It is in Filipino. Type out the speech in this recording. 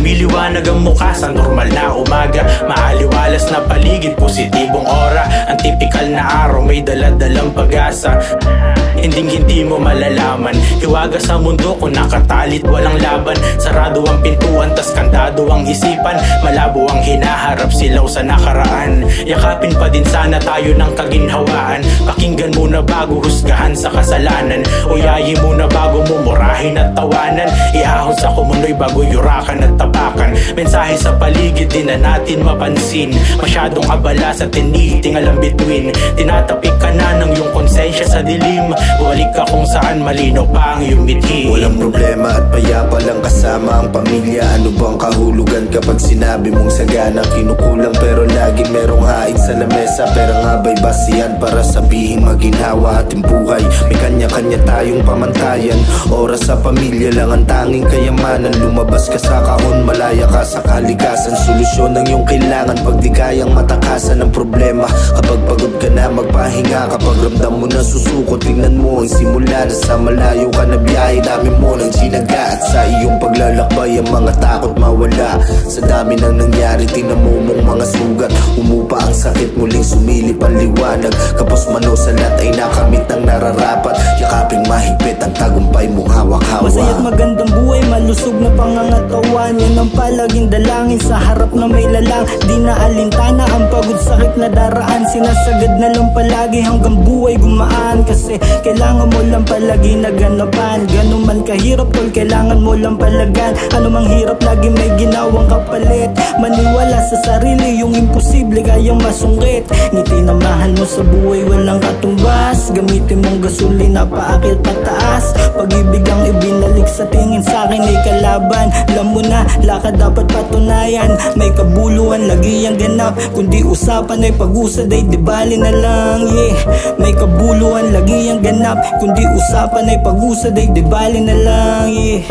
Lumiliwanag ang mukha sa normal na umaga. Maaliwalas na paligid, positibong aura. Ang tipikal na araw, may daladalang pag-asa. Hindi mo malalaman, hiwaga sa mundo kung nakatalit walang laban. Sarado ang pintuan, tas kantado ang isipan. Malabo ang hinaharap, silaw sa nakaraan. Yakapin pa din sana tayo ng kaginhawaan. Pakinggan muna bago husgahan sa kasalanan. Uyayin muna bago mumurahin at tawanan. Iahon sa kumunoy bago yurakan at tapakan. Mensahe sa paligid din na natin mapansin. Masyadong abala sa tiniting alam between. Tinatapik ka na ng iyong konsensya sa dilim. Balik ka kung saan malinaw pa ang iyong mithi. Walang problema at payapa lang kasama ang pamilya. Ano bang kahulugan kapag sinabi mong sagana? Kinukulang pero lagi merong hain sa lamesa. Pero nga ba'y basihan para sabihin maginhawa ating buhay? May kanya-kanya tayong pamantayan. Oras sa pamilya lang ang tanging kayamanan. Lumabas ka sa kahon, malaya ka sa kalikasan. Solusyon ang iyong kailangan pag di kayang matakasan ng problema. Kapag pagod ka na magpahinga, kapag ramdam mo na susuko, tingnan mo ang simula na sa malayo ka na biyahe. Dami mo ng sinaga at sa iyong paglalakbay ang mga takot mawala. Sa dami nang nangyari, tinamumong mga sugat. Umupa ang sakit, muling sumilip ang liwanag. Kapos mano sa lahat ay nakamit ng nararapat. Yakaping mahigpit ang tagumpay mong hawak-hawak. Masaya't magandang buhay, malusog na pangangatawan. Yan ang palaging dalangin sa harap na may lalang. Di na alintana ang pagod sakit na daraan. Sinasagad na lang palagi hanggang buhay gumaan. Kasi kailangan mo lang palagi naganapan. Ganun man kahirap tol, kailangan mo lang palagan. Ano mang hirap, lagi may ginawang kapalit. Maniwala sa sarili, yung imposible kayang masungkit. Ngiti na mahal mo sa buhay, walang katumbas. Gamitin mong gasolina, paakit pataas. Pag-ibig ang ibinalik sa tingin sa akin ay kalaban. Alam mo na, lakad dapat patunayan. May kabuluhan, lagi ang ganap. Kundi usapan ay pag-usad ay di bali na lang, yeah. May kabuluhan, lagi ang ganap. Kundi usapan ay pag-usad ay di bali na lang, yeah.